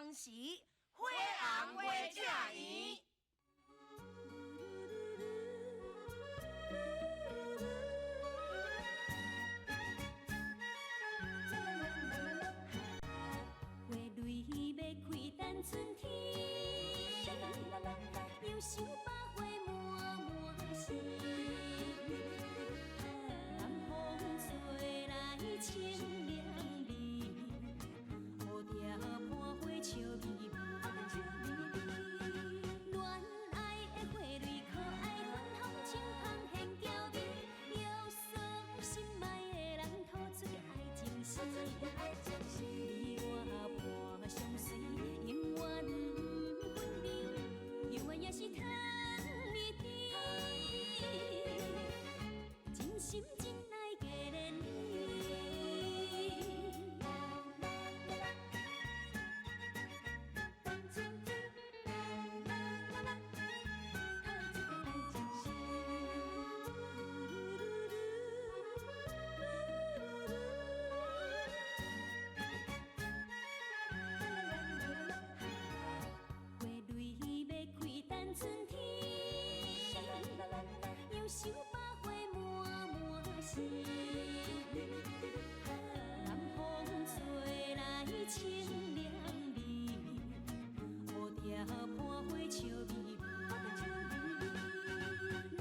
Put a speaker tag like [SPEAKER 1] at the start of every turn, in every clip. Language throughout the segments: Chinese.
[SPEAKER 1] 当时火红花正圆。
[SPEAKER 2] 花蕊要开等春天，又想百花满满是。南风吹来清凉味，蝴蝶伴花笑眯眯。恋爱的花蕊可爱粉红青芳现娇美，又送心爱的人吐出爱情诗。你我伴相随，永远不分离，永远也是糖蜜甜，真心真爱给连你。等春天，透出个爱情诗。花蕊要开等春天，又想百花满满是。南风吹来清凉味，蝴蝶伴花笑眯眯。恋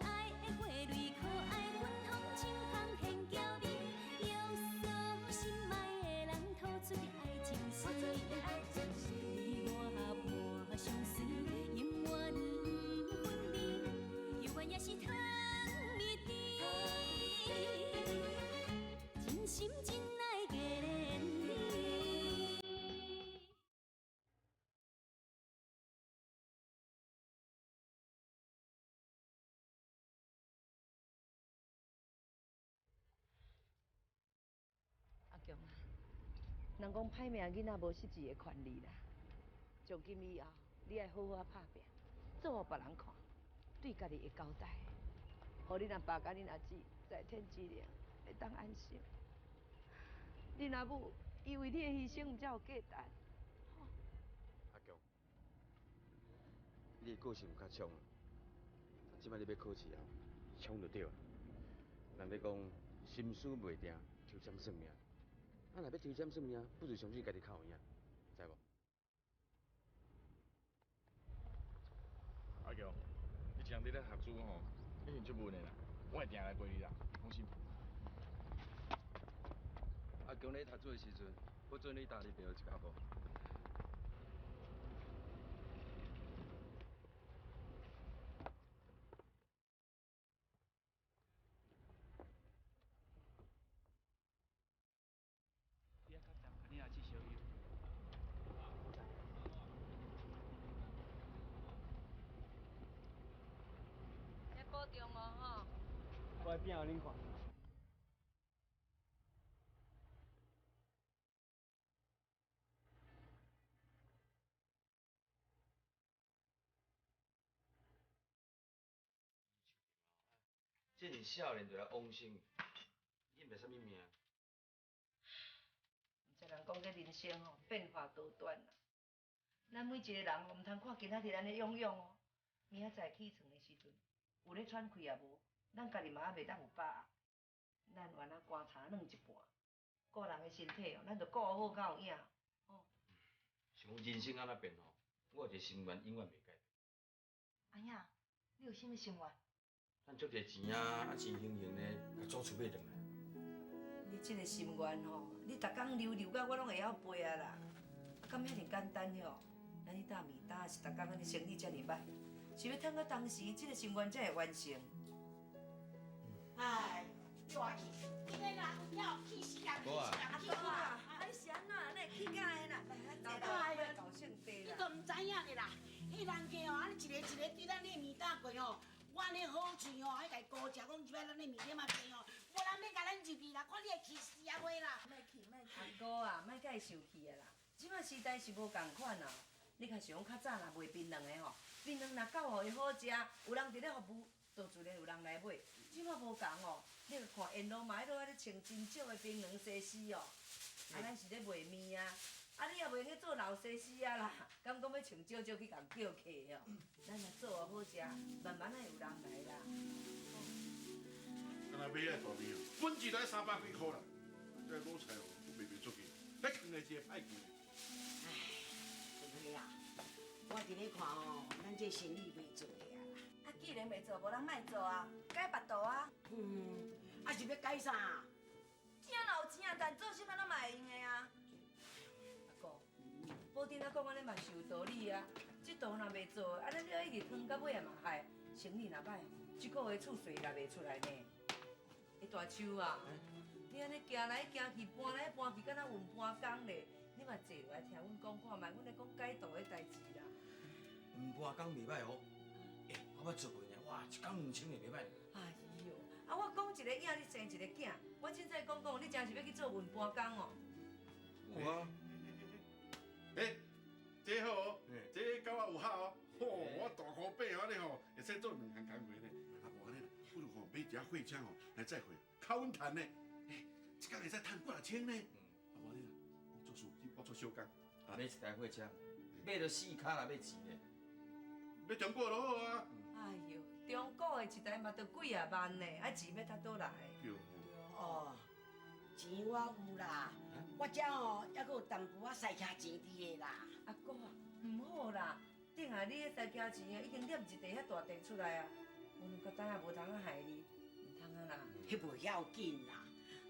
[SPEAKER 2] 爱的花蕊可爱粉红青芳现娇美，又送心爱的人吐出爱情诗。你我伴相随，永远不分离，永远也是糖蜜甜，真心真爱给连你。
[SPEAKER 3] 阿强啊，人讲歹命囡仔无识字的权利啦。从今以后，你爱好好拍拼，做互别人看，对家己会交代，互你阿爸甲你阿姊在天之灵会当安心。你阿母因为你的牺牲，才有价值。
[SPEAKER 4] 阿强，你的个性有较冲啊，即摆你要考试后，冲就对啊。人咧讲心思袂定，抽签算命。啊，若要抽签算命，不如相信家己较有影，知无？
[SPEAKER 5] 阿强，你这样伫咧读书吼，一定出问的啦。我会定来陪你啦，放心。
[SPEAKER 6] 阿强咧读书的时阵，不准你搭你爸一脚步。
[SPEAKER 7] 你啊，较站，你也去小友。
[SPEAKER 3] 要保重哦吼。
[SPEAKER 7] 我来变互恁看。
[SPEAKER 4] 这是少年就来往生，你袂啥物命。
[SPEAKER 3] 毋知人讲这人生吼变化多端啦。咱每一个人吼，毋通看今仔日安尼勇勇哦，明仔载起床的时阵，有咧喘气也无，咱家己嘛还袂当有把握。咱有安那棺柴软一半，顾人的身体哦，咱着顾好才有影。哦。
[SPEAKER 4] 想讲人生安那变吼，我有一个心愿永远袂改变。
[SPEAKER 1] 阿英，你有啥物心愿？
[SPEAKER 4] 咱足侪钱啊，钱兴兴的，甲祖厝买转来。
[SPEAKER 3] 你这个心愿吼，你逐工溜到我拢会晓背啊啦。啊，敢遐尼简单哟？咱去搭面搭是逐工安尼生意遮尔歹，是要趁到当时这个心愿才会完成。
[SPEAKER 8] 哎，热气，今日啦有了气死人，气死人，
[SPEAKER 3] 啊，你是安怎？安尼气甲的啦？
[SPEAKER 8] 哎呀，
[SPEAKER 3] 搞性地
[SPEAKER 8] 你
[SPEAKER 3] 啦。
[SPEAKER 8] 都唔知影的啦，迄人家哦，安尼一个一个对咱咧面搭过哦，我咧好处哦，还甲伊高食，讲即摆咱咧面点嘛变哦，无人要甲咱入去啦，看你会气死啊袂啦。
[SPEAKER 1] 莫气莫气。
[SPEAKER 3] 阿哥啊，莫甲伊生气的啦。即摆时代是无共款啦。你较想较早若卖槟榔的吼，槟榔若够互伊好食，有人伫咧服务，就自然有人来买。即摆无共哦，你著看沿路嘛，迄落咧穿真少的槟榔西施哦，啊，咱是咧卖面啊。啊，你也袂袂去做老西施啊啦，敢讲要穿少少去共叫客哦。咱若做啊好食，慢慢啊有人来啦。
[SPEAKER 9] 干那买啊大米哦，本钱才300几块啦，这五菜哦，我卖袂出去，迄坑的一个歹去。
[SPEAKER 8] 唉，春花啊，我伫咧看哦，咱这生意袂做个啊啦。
[SPEAKER 1] 啊，既然袂做，无人卖做啊，改别道啊。
[SPEAKER 8] 啊是要改啥？
[SPEAKER 1] 钱若有钱啊，但做啥物拢嘛会用的啊。
[SPEAKER 3] 阿哥，保定仔讲安尼嘛是有道理啊。这道若袂做，安尼你要一直拖到尾啊嘛害，生意若歹，这个月厝税也袂出来呢。欸大秋啊，你安尼行来行去，搬来搬去，敢若运搬工咧。你嘛坐落来听阮讲看卖，阮咧讲改道的代志啦。
[SPEAKER 4] 搬工袂歹哦，我捌做过呢，哇，一工2000也袂歹。
[SPEAKER 3] 哎呦，啊我讲一个囝，你生一个囝，我凊彩讲，你真是要去做运搬工哦？
[SPEAKER 4] 有啊，
[SPEAKER 9] 这好哦，这跟我有效哦。吼，我大箍饼安尼吼，会使做2项工课呢。啊，无安尼啦，不如吼买一只货车吼来载货，靠阮赚呢。一工会使赚几啊千呢。啊，无安尼啦，你做事，我做小工。
[SPEAKER 4] 买一台货车，买到4卡啦，买钱呢。
[SPEAKER 9] 要中国就好啊。
[SPEAKER 3] 哎呦，中国的一台嘛得几啊万呢，啊钱要拄倒来？
[SPEAKER 9] 对。
[SPEAKER 8] 哦，钱我有啦，我遮哦还佫有淡薄仔塞卡钱伫的啦。
[SPEAKER 3] 阿哥啊，唔好啦，顶下你迄三家钱啊，已经捏一地遐大地出来啊，我两个等下无通啊害你，唔通啊啦。
[SPEAKER 8] 迄无要紧啦，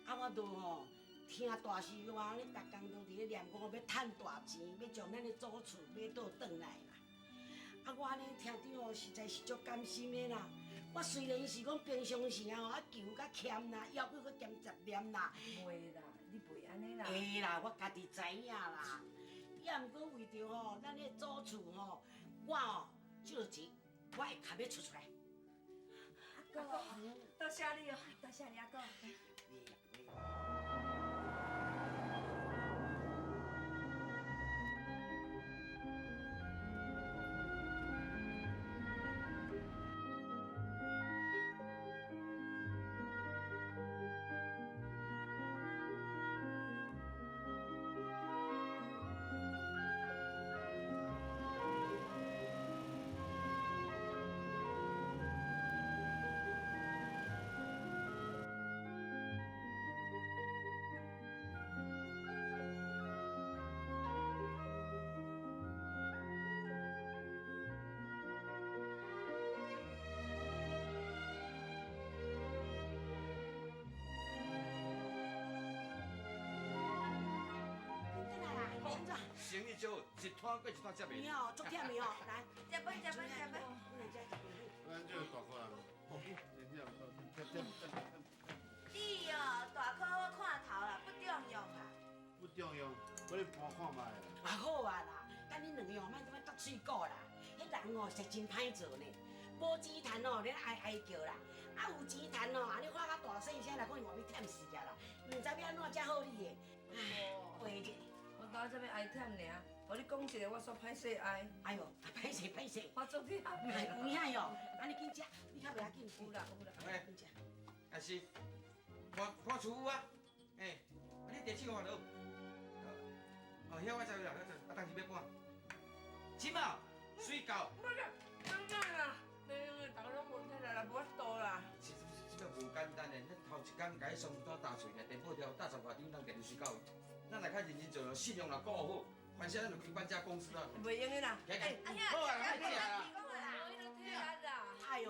[SPEAKER 8] 啊我都吼听大师话，你逐工都伫咧念讲要趁大钱，要将咱的祖厝买倒转来啦。啊我安尼听着哦，实在是足甘心的啦。我虽然是讲平常时啊，啊求甲欠啦，要佫兼杂念啦。
[SPEAKER 3] 袂啦，你袂安尼啦。
[SPEAKER 8] 会啦，我家己知影啦。也毋过为着吼，咱迄祖厝吼，我哦，这个钱我会卡要出来。
[SPEAKER 1] 阿哥，多谢你哦，多谢你阿哥。
[SPEAKER 4] 生意少，一摊过一摊才袂。
[SPEAKER 8] 你哦，足忝的哦，来，
[SPEAKER 1] 食饭，食饭，食饭。
[SPEAKER 9] 咱这个大块啊，哦，
[SPEAKER 1] 你哦，大块我看头啦，不中用啦。
[SPEAKER 9] 不重要，我咧搬看卖啦。
[SPEAKER 8] 啊好啊啦，等恁两个哦，莫这么搭水果啦。迄人哦，实真歹做呢。无钱赚哦，恁哀哀叫啦；啊有钱赚哦，啊你发甲大声声来讲，话要忝死啊啦，毋知要安怎才好哩的。唉，回去。
[SPEAKER 3] 我刚才要爱忝尔，互你讲一个，我煞歹势爱。
[SPEAKER 8] 哎呦，歹势歹势。
[SPEAKER 3] 我做你阿
[SPEAKER 8] 哎，有影哟，安尼紧食，你较袂要紧。
[SPEAKER 3] 有啦有啦。
[SPEAKER 4] 哎，
[SPEAKER 8] 紧食。
[SPEAKER 4] 啊是，看厝有啊，啊你电视看落。哦，遐我知啦，啊当时要搬。起码水饺。
[SPEAKER 3] 不是，真正啦，大家拢问起来啦，无法度啦。
[SPEAKER 4] 这个无简单的，咱头一工甲迄双单打出来，电报条搭10外张，当电视水饺。咱来较认真做，信用若顾好，反正咱就开搬家公司啊。
[SPEAKER 3] 袂用的啦。
[SPEAKER 4] 哎
[SPEAKER 1] 呀，
[SPEAKER 4] 好啊，快食啦。
[SPEAKER 3] 我迄个体力啦。
[SPEAKER 8] 哎呦，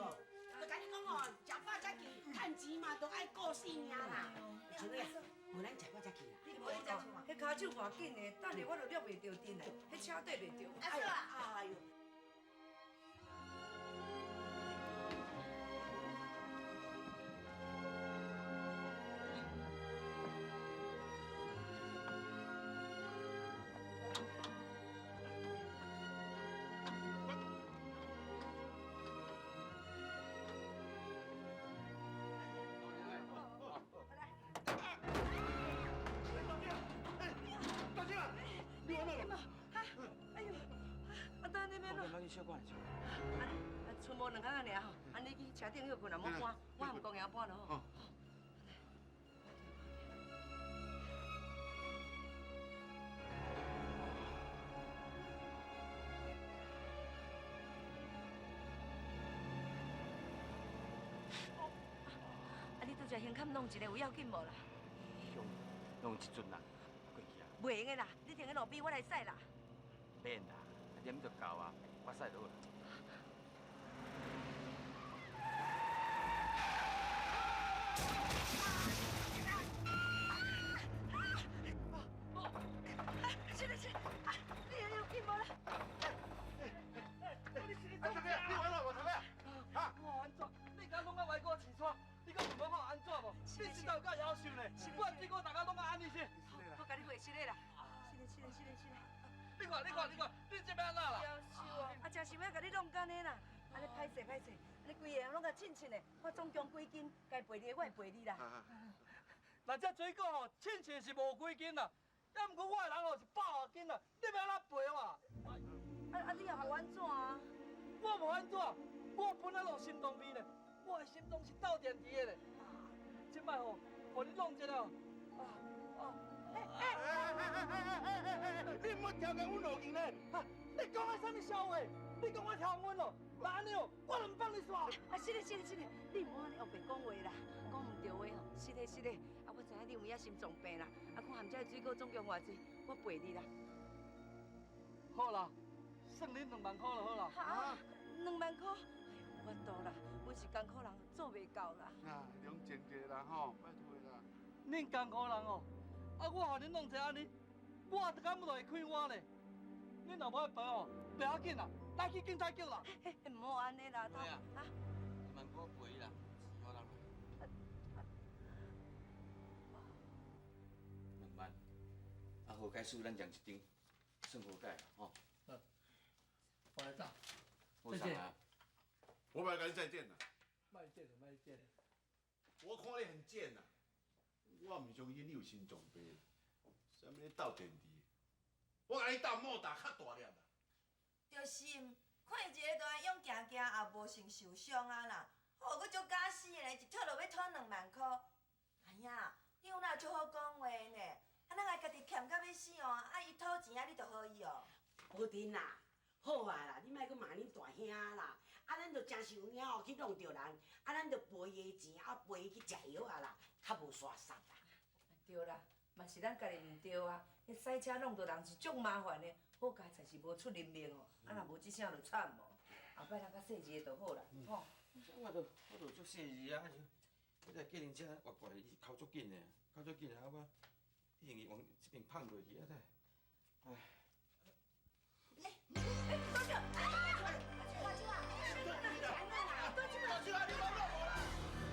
[SPEAKER 8] 就甲你讲哦，食饱才去，趁钱嘛都爱顾性命啦。像你啊，无咱食饱才去啦。
[SPEAKER 3] 你无讲，迄骹手偌紧的，等下我就抓袂着阵嘞，迄车缀袂着。
[SPEAKER 8] 哎呦，哎呦。
[SPEAKER 4] 小可去。
[SPEAKER 3] 剩无2工仔尔吼，安尼去车顶休困，若要搬，我含公爷搬就好。只胸坎弄一个有要紧无啦？
[SPEAKER 4] 用弄一阵啦，过去啊。
[SPEAKER 3] 袂用的啦，你停喺路边，我来驶啦。
[SPEAKER 4] 免啦，啉就够啊，我驶落去。
[SPEAKER 3] 是的，你有要紧无啦？
[SPEAKER 9] 阿陈你完了，我陈啊！
[SPEAKER 7] 我安怎？你敢拢啊歪我饲带，你敢问我安怎无？你是道有够夭寿呢？我对我大家拢啊安尼些。
[SPEAKER 3] 我甲你话是的啦。
[SPEAKER 7] 你看，你这边安怎啦？
[SPEAKER 3] 夭寿哦，啊，真想要甲你弄干的啦。安尼歹势，你规个人拢甲亲亲的，我总共几斤，该陪你的我会陪你啦。
[SPEAKER 7] 那这水果吼，亲像是无几斤啦，要毋过我的人吼是100斤啦，你要哪赔我？
[SPEAKER 3] 你又互安怎啊？
[SPEAKER 7] 我无安怎，我本来拢心脏病的，我的心脏是斗电池的咧。即摆吼，互你弄一个哦。你唔好调侃阮路径咧！你讲的啥物笑话？你讲我调阮咯？那安尼哦，我能帮你耍。
[SPEAKER 3] 是的，你唔好安尼后白讲话啦，讲唔对话吼。是的，啊，我知影你有影心脏病啦，啊，看含这水果总共偌济，我陪你啦。
[SPEAKER 7] 好啦，算恁2万块就好啦。
[SPEAKER 3] 哈，2万块，哎呦，我多啦，阮是艰苦人，做袂到啦。
[SPEAKER 9] 啊，两千个啦吼，拜托啦。
[SPEAKER 7] 恁艰苦人哦，啊，我互恁弄者安尼，我一敢就会开我咧。恁若无爱赔哦，不要紧啦，来去警察局啦。
[SPEAKER 3] 唔好安尼啦，
[SPEAKER 4] 对啊2万块赔啦，是好人。2万，啊，好解数咱让一张，算好解啦，吼。
[SPEAKER 7] 我来走。
[SPEAKER 4] 好上啊。
[SPEAKER 9] 我不要跟你再见了。
[SPEAKER 7] 卖见。
[SPEAKER 9] 我看你很贱呐，我唔相信你有心脏病，啥物咧斗电池？我甲你斗莫打较大粒啦。
[SPEAKER 1] 就是看伊一个大勇行，也无成受伤啊啦。哦，我足假死的咧，一讨就要讨2万块。哎呀，你有哪足好讲话呢？啊，咱爱家己欠到要死哦，啊，伊讨钱啊，你就好伊哦。
[SPEAKER 8] 无定啦，好啊啦，你莫阁骂恁大兄啦。啊，咱着真想领哦去弄着人，啊，咱着赔伊的钱，啊，赔伊去食药啊啦，较无刷杀啦。
[SPEAKER 3] 对啦，嘛是咱家己唔对啊。迄赛车弄着人是足麻烦的，好佳才是无出人命哦。啊，若无即声就惨哦。后摆咱较细致就好啦，吼。
[SPEAKER 4] 我著足细致啊，我在计程车越过来，伊哭足紧的，啊，我已经往这边碰过去啊，唉。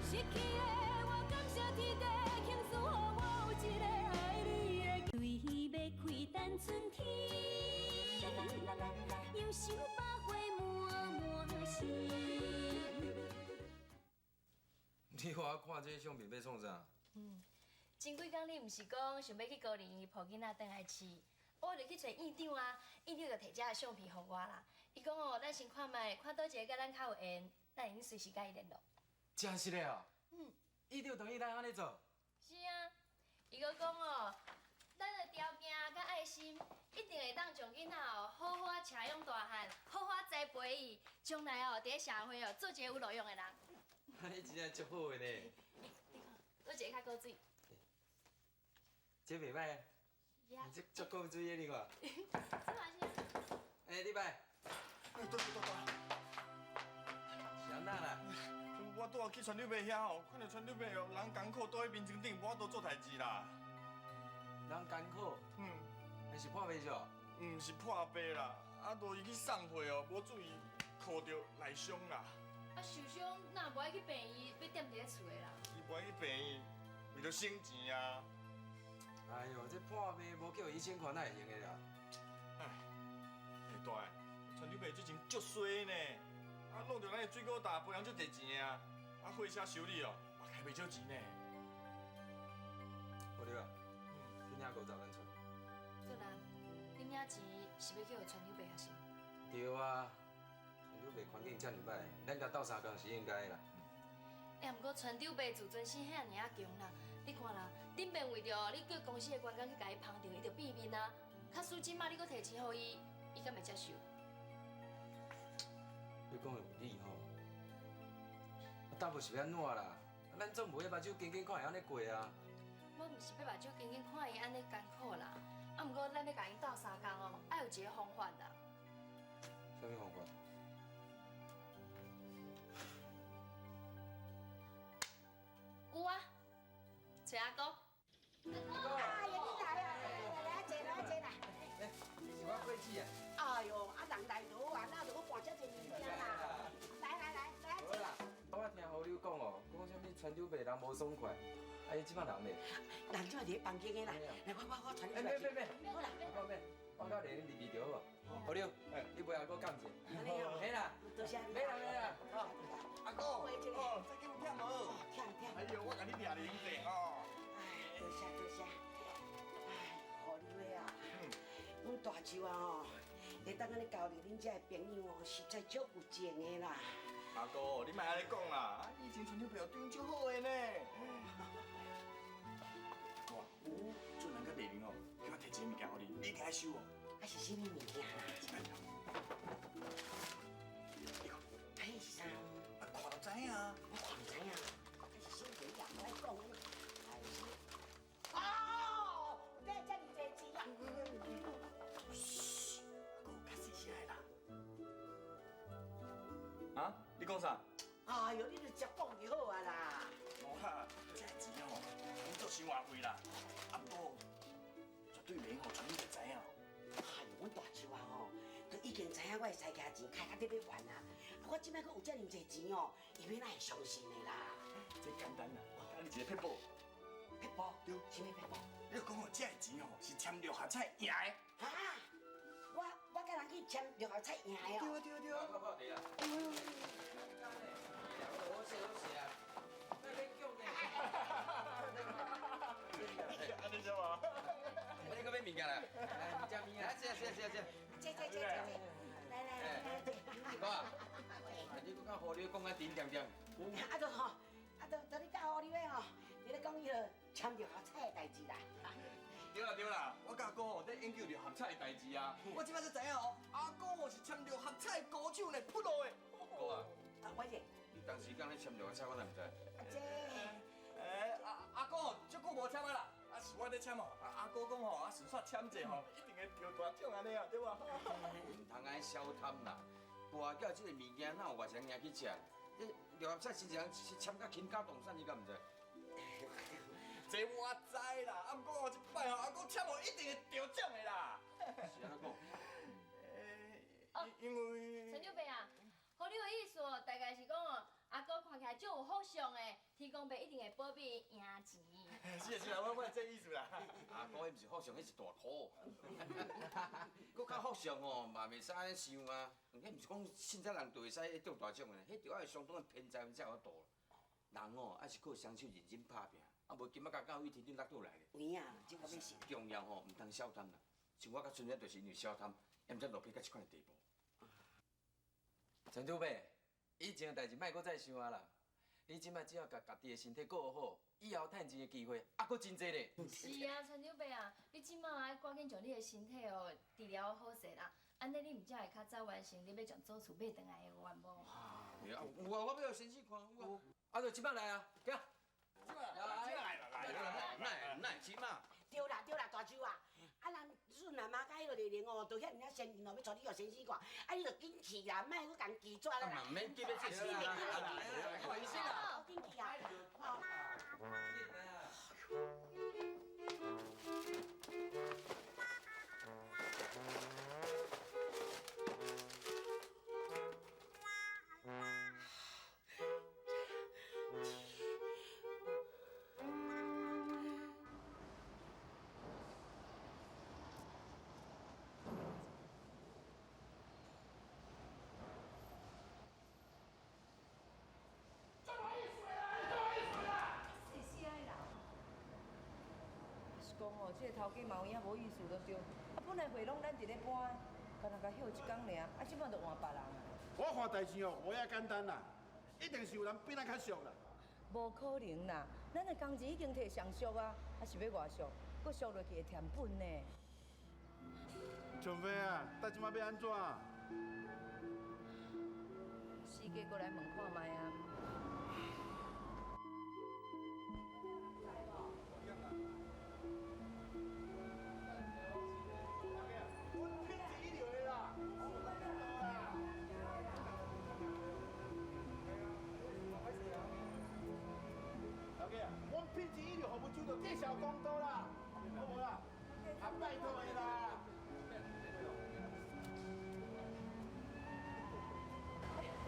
[SPEAKER 2] 失去的我感谢天地，倾诉予我有一个爱你的对要开等春天，忧愁百花满心。
[SPEAKER 6] 你话我看这相片要创啥？
[SPEAKER 10] 前几工你毋是讲想要去高龄抱囡仔回来饲，我就去找院长啊，院长就摕这个相片互我啦。伊讲哦，咱先看卖，看倒一个甲咱较有缘，咱会用随时甲伊联络。
[SPEAKER 6] 真实的哦。伊就同意咱安尼做。
[SPEAKER 10] 是啊，伊搁讲哦，咱的条件甲爱心，一定会当将囡仔哦好好啊饲养大汉，好好栽培伊，将来哦伫社会哦做一个有路用的人。
[SPEAKER 6] 你真正足好的呢。
[SPEAKER 10] 你看，倒一个较高水。
[SPEAKER 6] 这袂歹啊。你这足够水的，你看。
[SPEAKER 10] 这嘛是啊。
[SPEAKER 6] 你摆。是安那啦？
[SPEAKER 11] 我拄啊去川流伯遐吼，看到川流伯哦，人艰苦倒喺面前顶，无法度做代志啦。
[SPEAKER 6] 人艰苦？还是破病少？
[SPEAKER 11] 是破病啦，啊，都伊去送货哦，无注意磕着内伤啦。
[SPEAKER 10] 啊，受伤那无爱去病院，要踮伫咧厝的啦。
[SPEAKER 11] 伊无爱去病院，为着省钱啊。
[SPEAKER 6] 哎呦，这破病无叫医生看哪会用的啦？
[SPEAKER 11] 哎，大个，川流伯之前足衰呢，啊，弄着咱的水果大赔人足侪钱啊，啊，货车修理哦，也开袂少钱呢。
[SPEAKER 6] 好对啊，你领50咱出。
[SPEAKER 10] 做人，恁领钱是要叫川流伯学生？
[SPEAKER 6] 对啊，川流伯环境遮尔歹，咱甲斗相共是应该的啦。
[SPEAKER 10] 毋过川流伯自尊心遐尔啊强啦，你看啦，恁便为着你叫公司的员工去甲伊捧场，伊就变面啊。卡输钱嘛，你搁提钱互伊，伊敢会接受？
[SPEAKER 6] 你讲的有理吼，啊，大部是要安怎啦？咱总袂目睭紧紧看会安尼过啊。
[SPEAKER 10] 我毋是要目睭紧紧看伊安尼艰苦啦，啊，毋过咱要甲因斗相共哦，爱有一个方法啦。
[SPEAKER 6] 啥物方法？
[SPEAKER 10] 有啊，找阿哥。
[SPEAKER 8] 哎呀，你来啊！来，坐啦，坐啦。
[SPEAKER 6] 是我过去啊。
[SPEAKER 8] 哎呦，啊人来就好啊，哪就要搬遮济物件啦？来，
[SPEAKER 6] 好啦，我听好友讲哦，讲啥物川流卖人无爽快，啊伊即摆人呢？
[SPEAKER 8] 人即摆伫房间的啦。来，我传你出来。
[SPEAKER 6] 免，
[SPEAKER 8] 好啦，
[SPEAKER 6] 我免，我甲连离着好无？好了，你陪阿哥讲者。免啦，
[SPEAKER 8] 多谢你。
[SPEAKER 6] 免啦，
[SPEAKER 11] 阿哥，哦，再给我忝无？
[SPEAKER 8] 忝。
[SPEAKER 11] 哎呦，我甲你掠零者吼。
[SPEAKER 8] 哎，多谢。哎，好你妹啊！阮大舅啊吼，会当安尼交流恁遮的朋友哦，实在足有情的啦。
[SPEAKER 11] 阿哥，你莫安尼讲啦，以前川流朋友对阮足好的呢。哇，做人甲丽玲哦，叫我摕一个物件互你，你一定爱收哦。
[SPEAKER 8] 啊是啥物物件啦？
[SPEAKER 11] 你看，
[SPEAKER 8] 嘿是啥？
[SPEAKER 11] 啊，看就知影啊。
[SPEAKER 8] 我看唔知影，啊是啥物件？我来讲。哦，这遮尔济钱啊！
[SPEAKER 11] 嘘，阿哥，较细声的啦。啊？你讲啥？
[SPEAKER 8] 哎呦，你就接讲就好啊啦。
[SPEAKER 11] 无哈，这钱哦，工作伤偌贵啦。啊不过，绝对袂互川流知影。
[SPEAKER 8] 哎呦，阮大舅啊吼，都已经知影我的西家钱开到要还啊。我即摆阁有遮尔济钱哦，伊要哪会相信的啦？
[SPEAKER 11] 这简单啦，我教你一个撇步。
[SPEAKER 8] 撇步？
[SPEAKER 11] 对，
[SPEAKER 8] 啥物撇步？
[SPEAKER 11] 你讲哦，这个钱哦是签六合彩赢的。
[SPEAKER 8] 哈？我甲人去签六合彩赢的哦。
[SPEAKER 11] 对。
[SPEAKER 6] 我地啦。好势啊，那免叫呢。
[SPEAKER 11] 安尼怎啊？
[SPEAKER 6] 你搁买物件啦？来，食面啦，食。
[SPEAKER 8] 这，来，
[SPEAKER 6] 哥啊，你搁甲好友讲啊甜点点。
[SPEAKER 8] 啊，都你甲好你的吼，你咧讲伊个签六合彩的代志啦。
[SPEAKER 11] 对啦，我甲哥哦在研究六合彩的代志啊。我即摆才知影哦，阿哥哦是签六合彩高手呢，扑落的。
[SPEAKER 6] 哥啊，
[SPEAKER 8] 我姐，
[SPEAKER 6] 你当时讲咧签六合彩，我哪毋知。
[SPEAKER 8] 姐，
[SPEAKER 11] 阿哥哦，足久无签啊啦，啊是我咧签哦。阿哥讲吼，啊顺续签者吼，一定会中大奖安尼啊，对吧？
[SPEAKER 6] 唔通安尼小贪啦，博叫即个物件哪有偌常人去吃？这六合彩时常是签甲倾家荡产，你敢毋知？
[SPEAKER 11] 这我知啦，啊不过哦，一摆吼阿哥签哦，一定会中奖的啦。
[SPEAKER 6] 是安怎讲？
[SPEAKER 11] 因为
[SPEAKER 10] 陈六伯啊，互你有意思哦，大概是讲哦，阿哥看起来足有福相的，天公伯一定会保庇赢钱。
[SPEAKER 11] 是啦，我这意思啦。
[SPEAKER 6] 阿哥，迄毋是福相，迄是大苦。搁较福相哦，嘛袂使安尼想啊。迄毋是讲凊彩人就会使中大奖的，迄着爱相当的天才才有度。人哦，还是靠双手认真打拼，啊无今仔甲到位天顶落倒来的。
[SPEAKER 8] 有影，这我要信。
[SPEAKER 6] 重要吼，毋通小贪啦。像我甲春仔就是因为小贪，也毋知落魄到即款地步。陈主伯，以前的代志莫搁再想啊啦。你即摆只要甲家己的身体顾好，以后趁钱的机会还搁真济咧。
[SPEAKER 10] 是啊，陈六伯啊，你即马爱赶紧将你的身体哦治疗好势啦，安尼你毋才会较早完成你要将祖厝买回来的愿望。
[SPEAKER 6] 有啊，我要先去看有啊。啊，就即摆来啊，行。来，起码。
[SPEAKER 8] 对啦，大舅啊，啊人顺阿妈甲迄个丽玲哦，都遐尔先进哦，要带你去先死看，啊你着紧去啦，莫搁共记住啦。
[SPEAKER 6] 啊，免急要这事啦，
[SPEAKER 8] 快些啦，紧去啊。
[SPEAKER 3] 讲哦，这个头家嘛有影无意思就对。啊，本来会拢咱伫咧搬，干那甲休一工尔，啊，即摆就换别人啊。
[SPEAKER 9] 我看代志哦，无遐简单啦，一定是有人比咱较俗啦。
[SPEAKER 3] 无可能啦，咱的工钱已经摕上俗啊，还是要偌俗，搁俗落去会添本呢。
[SPEAKER 9] 像飞啊，但即摆要安怎？
[SPEAKER 3] 四界过来问看卖啊。
[SPEAKER 9] 这小公多啦，好无啦？啊，拜托的啦。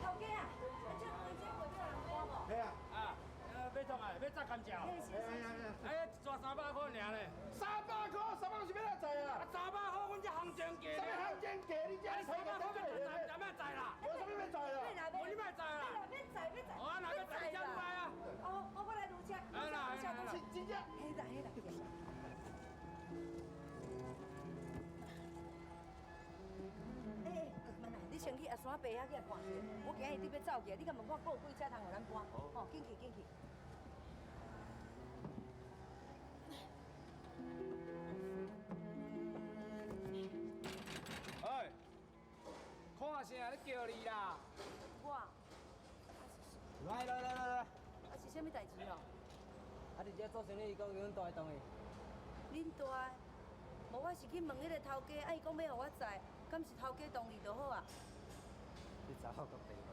[SPEAKER 1] 头家啊，这两个这回要人搬无？
[SPEAKER 9] 系啊。
[SPEAKER 7] 啊，要创啊，要炸甘蔗。哎，一抓300块尔咧。
[SPEAKER 9] 300块，300块是要哪在啊
[SPEAKER 7] ？300块，阮这行情价。
[SPEAKER 9] 什么行情价？你这
[SPEAKER 7] 300块要免载啦。
[SPEAKER 9] 我什么要在啊？
[SPEAKER 7] 我你莫载啦。
[SPEAKER 1] 免载。
[SPEAKER 7] 哦，哪个载你才入来啊？
[SPEAKER 1] 哦，我来录车。
[SPEAKER 7] 哎啦，
[SPEAKER 9] 真正。
[SPEAKER 1] 嘿啦。慢来，你先去阿山爸遐去看下，我今日伫要走去，你甲问看还有几车通互咱搬？哦，紧去。
[SPEAKER 7] 哎，看啥？咧叫你啦。
[SPEAKER 1] 我，
[SPEAKER 7] 来，
[SPEAKER 1] 啊是啥物代志哦？
[SPEAKER 7] 啊，你这做生意讲阮大动的。
[SPEAKER 1] 恁大，无我是去问迄个头家，啊伊讲要互我载，敢是头家同意就好啊。
[SPEAKER 7] 你查好个地无？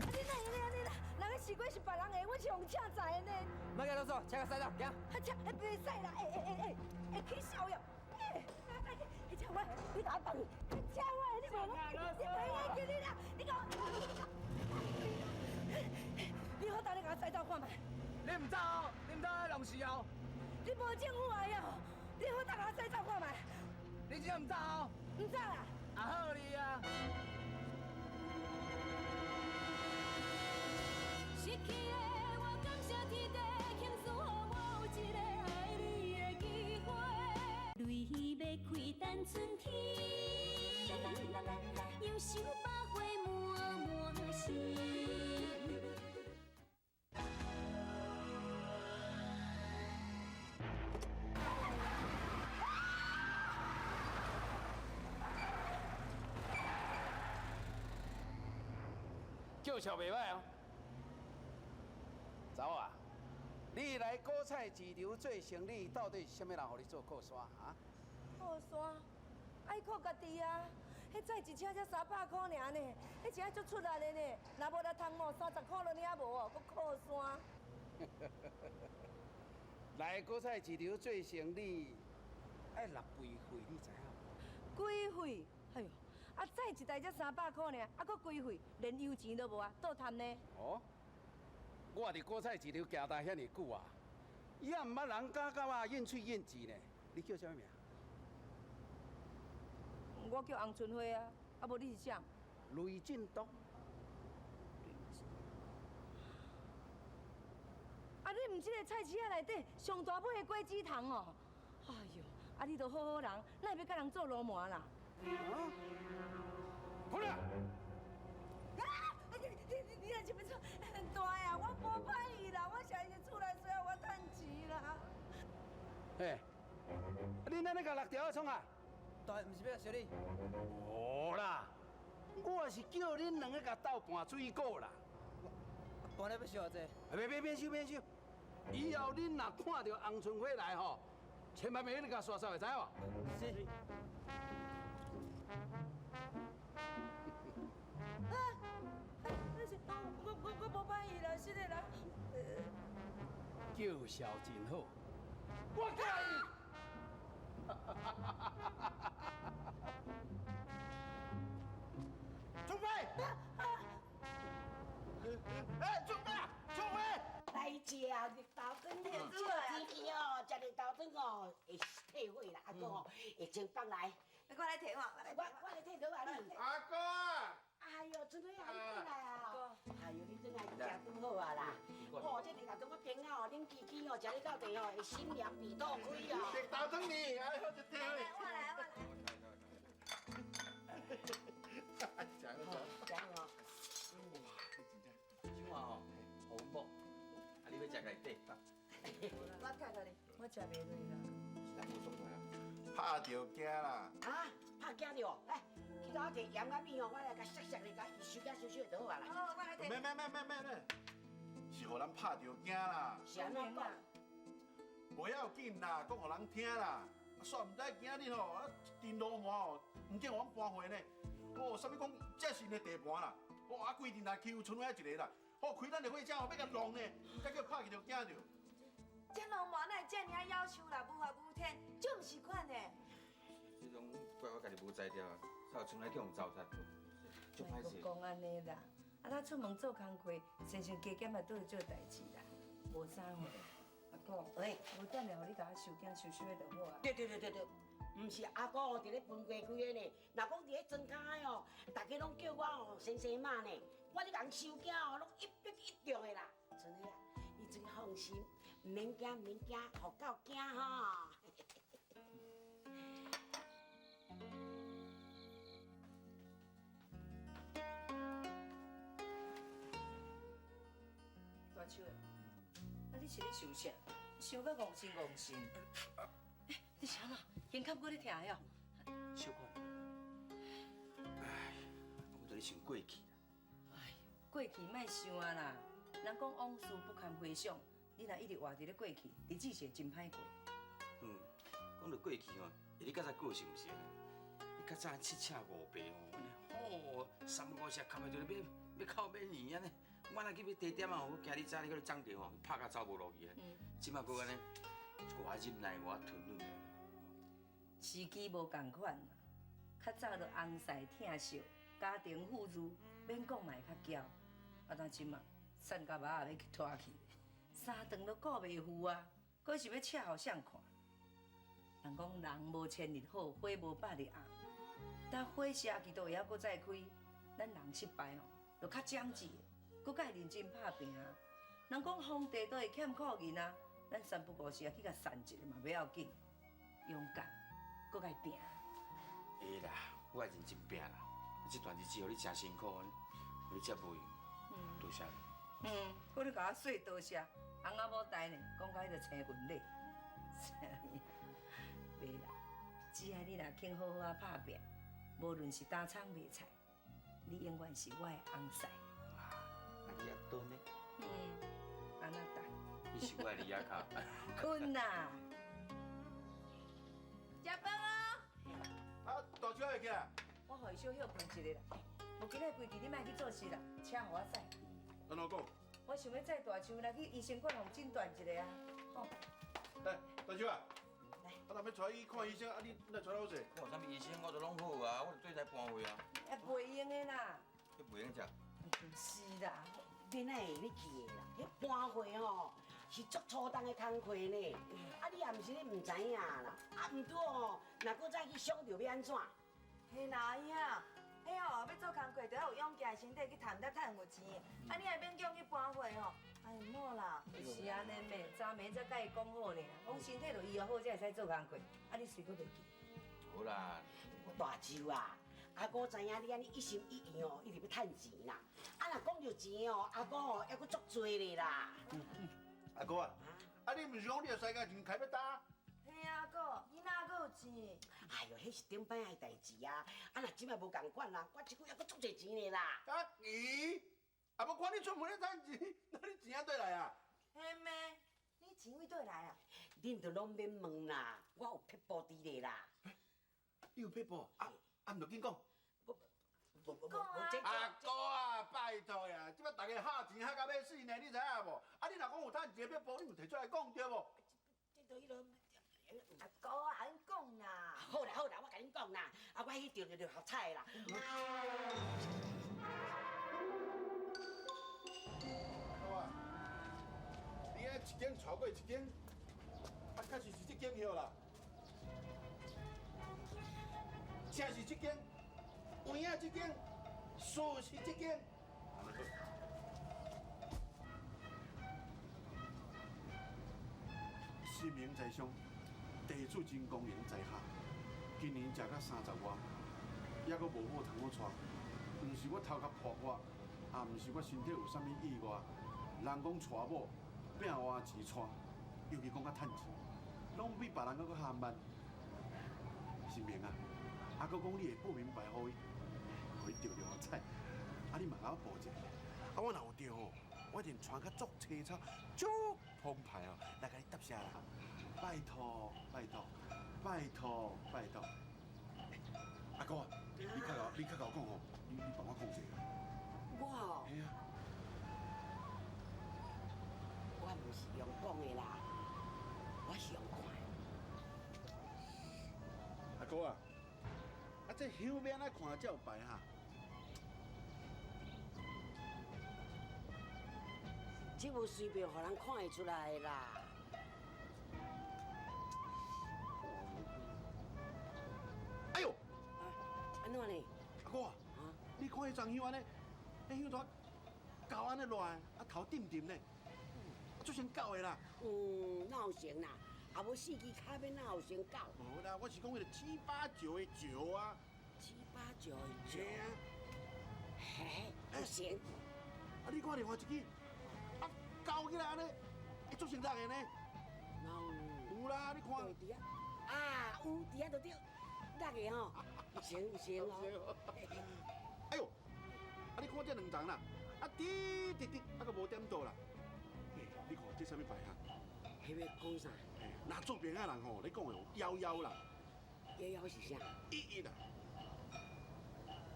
[SPEAKER 1] 你哪个是鬼是别人的，我是用车载的呢。
[SPEAKER 7] 莫甲啰嗦，车甲驶啦，行。
[SPEAKER 1] 车袂使啦，会起笑哟。车我，你甲我放，车我，你问我，你陪我叫你啦，你讲，你好等你甲我载走看卖。
[SPEAKER 7] 你唔走，你唔走弄事哦。
[SPEAKER 1] 你无政府的哟，你好等甲我载走看卖。
[SPEAKER 7] 你真唔走？
[SPEAKER 1] 唔走啦。
[SPEAKER 7] 啊好你啊。
[SPEAKER 2] 失去的我感谢天地，倾诉予我有一个爱你的机会。泪要开等春天，忧愁百花满心。
[SPEAKER 12] 叫嚣袂歹哦。查某啊，你来果菜市场做生意，到底是啥物人互你做靠山啊？
[SPEAKER 1] 靠山，爱靠家己啊！迄载一车才300块尔呢，迄真爱足出力的呢。若无来通哦，30块都领无哦，搁靠山。
[SPEAKER 12] 来果菜市场做生意，爱纳规费，你知影无？
[SPEAKER 1] 规费，哎呦，啊载一台才300块尔，啊搁规费，连油钱都无啊，倒摊呢。
[SPEAKER 12] 哦，我伫果菜市场行大遐尼久啊，也毋捌人敢甲我应喙应字呢。你叫啥物名？
[SPEAKER 1] 我叫洪春花啊，啊无你是啥？
[SPEAKER 12] 雷振东。
[SPEAKER 1] 啊，你毋即个菜市仔内底上大尾的果子糖哦！哎呦，啊你都好好人，哪会要甲人做流氓啦？
[SPEAKER 12] 过来！
[SPEAKER 1] 你若是要做大呀，我无歹意啦，我现在是厝内需要我趁钱啦。
[SPEAKER 12] 嘿，恁安尼甲6条啊创啊？
[SPEAKER 7] 大毋是要小你？
[SPEAKER 12] 无啦，我是叫恁两个甲斗拌水果啦。
[SPEAKER 7] 搬咧要收偌济？
[SPEAKER 12] 免收。以后恁若看到洪春花来吼，千万袂去甲刷扫，会知无？
[SPEAKER 7] 是。
[SPEAKER 1] 我无歹意啦，是个人。
[SPEAKER 12] 叫嚣真好，我介意。春花，哎，春花，
[SPEAKER 8] 来食绿豆汤，这天气哦，食绿豆汤哦，会退火啦，啊个哦，会清北来。
[SPEAKER 1] 我来摕我来
[SPEAKER 8] 摕倒啊你。
[SPEAKER 9] 阿哥。
[SPEAKER 8] 哎呦，春花啊，你来啊！哎呦，你真爱食拄好啊啦！哦，这绿豆汤我平啊哦，恁支支哦，食你到地哦，会心凉鼻肚开哦。
[SPEAKER 9] 绿豆汤呢？哎，好就听。
[SPEAKER 1] 我来。
[SPEAKER 9] 讲
[SPEAKER 8] 哦。
[SPEAKER 6] 哇，你真正，像哦，好某，啊，你要食内底？
[SPEAKER 1] 我教教你，我食袂落啦。
[SPEAKER 6] 咱无爽快啊！
[SPEAKER 9] 拍着惊啦！
[SPEAKER 8] 啊，拍惊着哦！来，去到摕盐甲米哦，我来甲削的，甲收收就好啊啦。
[SPEAKER 1] 哦，我来摕。
[SPEAKER 9] 咩，是互咱拍着惊啦。
[SPEAKER 8] 是安怎讲？
[SPEAKER 9] 不要紧啦，讲互人听啦。煞毋知今日吼，啊，一阵落雨哦，唔见我搬回呢。哦，啥物讲这是呢地盘啦？哦，啊规定来欺负春花一个啦。好开咱的火车哦，要甲弄呢，才叫拍去就惊着。
[SPEAKER 1] 这龙毛哪会这尔要求啦？无法无天，就唔习惯呢。
[SPEAKER 6] 这种怪我家己无才调，才有从来去用糟蹋做，足歹势。
[SPEAKER 3] 讲安尼啦，啊，咱出门做工课，先生加减嘛都会做代志啦，无啥货。阿哥，
[SPEAKER 8] 喂，
[SPEAKER 3] 无等下互你甲我收惊收收的就好啊。
[SPEAKER 8] 对，毋是阿哥哦，伫咧分过开的呢。若讲伫咧庄脚的哦，大家拢叫我哦先生妈呢。我咧人收惊哦，拢一笔一中的啦。真的啦，你真放心，毋免惊，互狗惊吼。
[SPEAKER 3] 大手的，啊，你是咧想啥？想到戆神。你啥啦？胸腔搁咧疼哟？
[SPEAKER 6] 小可，唉，我在咧想过去啦。
[SPEAKER 3] 过去莫想啊啦，人讲往事不堪回想，你若一直活伫咧过去，日子是会真歹过。
[SPEAKER 6] 讲到过去吼，你较早过是毋是？你较早七赤五白哦，三五石扛袂着要靠买年安尼。我若去要地点啊，我今日早你搁咧涨着吼，拍甲走无落去啊。即马搁安尼，我忍耐，我吞忍。
[SPEAKER 3] 时机无共款啦，较早就翁婿疼惜，家庭富裕，免讲嘛会较骄。啊，但即马瘦甲肉也要去拖去，3顿都顾袂赴啊，搁是要赤互谁看？人讲人无千日好，火无百日红。但火车期都会晓搁再开，咱人失败哦，就较长志，搁较会认真拍拼啊。人讲皇帝都会欠苦人啊，咱三不五时啊去甲善一个嘛，不要紧，勇敢。搁该拼。
[SPEAKER 6] 会啦，我会认真拼啦。这段日子互你真辛苦，互你遮无用，多谢你。
[SPEAKER 3] 搁你甲我说多谢，翁仔某代呢，讲到迄个青云礼，袂啦，只要你若肯好好啊拍拼，无论是打厂卖菜，你永远是我的翁婿。
[SPEAKER 6] 啊，你也顿呢？
[SPEAKER 3] 安那大？
[SPEAKER 6] 你是我的李亚卡。
[SPEAKER 3] 困啦。
[SPEAKER 1] 食饭啊！
[SPEAKER 9] 啊，大手会起来。
[SPEAKER 3] 我互伊小歇困一下啦。无今日规日你莫去做事啦，请互我驶。
[SPEAKER 9] 安怎讲？
[SPEAKER 3] 我想要载大手来去医生馆互诊断一下啊。哦。
[SPEAKER 9] 来，大手啊！来，啊，若要带伊看医生，啊，你来带我坐。
[SPEAKER 6] 看啥物医生，我都拢好啊，我对来搬回啊。
[SPEAKER 3] 袂用的啦。
[SPEAKER 6] 你袂用食？
[SPEAKER 3] 是啦。
[SPEAKER 8] 免哪会你去的啦？迄搬货吼是足粗重的工课呢。啊，你也毋是你毋知影啦。啊，毋过吼，若搁再去想着要安怎？
[SPEAKER 1] 嘿啦阿兄，嘿哦，要做工课，就要有勇气的身体去赚有钱。啊，你也免叫去搬货吼。哎，莫啦。
[SPEAKER 3] 是安尼咩？昨暝才甲伊讲好呢，讲身体就医好，才会使做工课。啊，你随搁袂记？
[SPEAKER 6] 好啦。
[SPEAKER 8] 大舅啊，阿哥知影你安尼一心一意哦，一直要趁钱啦。啊，若讲着钱哦，阿哥哦还佫足多咧啦。
[SPEAKER 9] 阿哥啊，啊你毋是讲你个世界钱开要搭？
[SPEAKER 1] 嘿啊哥，你哪还有钱？
[SPEAKER 8] 哎哟，迄是顶摆的代志啊！啊，若即摆无共款啦，我即个还佫足侪钱咧啦。
[SPEAKER 9] 啊咦？啊无看你出门咧趁钱，那你钱啊倒来啊？
[SPEAKER 1] 嘿妹，你钱位倒来啊？
[SPEAKER 8] 恁着拢免问啦，我有撇步伫咧啦。
[SPEAKER 9] 你有撇步？啊，毋着紧讲。
[SPEAKER 8] 阿
[SPEAKER 9] 哥啊，拜托呀！即摆大家哈钱哈到要死呢，你知影无？啊，你若讲有趁钱的撇步，你著摕出来讲对无？
[SPEAKER 1] 阿哥啊，安讲啦。
[SPEAKER 8] 好啦，我甲恁讲啦，啊，我迄着学菜啦。
[SPEAKER 9] 好啊，你啊一间超过一间，啊，确实是这间票啦。车是这间，位啊这间，树是这间。新明在上，地主真公平在下。今年食到30外，还阁无某通我娶。毋是我头壳破我，也毋是我身体有啥物意外。人讲娶某，拼换钱娶，尤其讲较趁钱，拢比别人搁较含慢。新明啊，阿哥讲你会不明白，互伊着好彩。啊，你嘛甲我报一下。啊，我若有着吼，我一定穿较足青草，足澎湃哦，来甲你答谢啦。拜托，拜托，拜托，拜托。阿哥啊，你较甲我讲吼，你帮我讲一下。
[SPEAKER 8] 我哦。
[SPEAKER 9] 嘿啊。
[SPEAKER 8] 唔是用讲的啦，我是用看的。
[SPEAKER 9] 阿哥啊，这香面啊看才有牌哈。
[SPEAKER 8] 这无随便互人看会出来的啦。
[SPEAKER 9] 哎呦，
[SPEAKER 8] 安怎呢？
[SPEAKER 9] 阿哥啊，你看迄张香安尼，迄香团高安尼落来，啊头点点呢，足像狗的啦。
[SPEAKER 8] 哪有成啦？啊无四支脚面哪有成狗？
[SPEAKER 9] 无啦，我是讲迄个七八九的九啊。
[SPEAKER 8] 七八九的九
[SPEAKER 9] 嘿啊，
[SPEAKER 8] 嘿，有成。
[SPEAKER 9] 啊你看另外一支，啊高起来安尼，会足像人的呢。有啦，你看。
[SPEAKER 8] 对啊，啊有伫遐就对，六个吼，有成哦。
[SPEAKER 9] 哎呦，啊你看这两张啦，啊滴滴滴，啊个无点到啦。嘿，你看这啥物牌哈？
[SPEAKER 8] 迄要讲啥？
[SPEAKER 9] 那做兵仔人吼，你讲的有夭啦，
[SPEAKER 8] 夭是啥
[SPEAKER 9] 11啦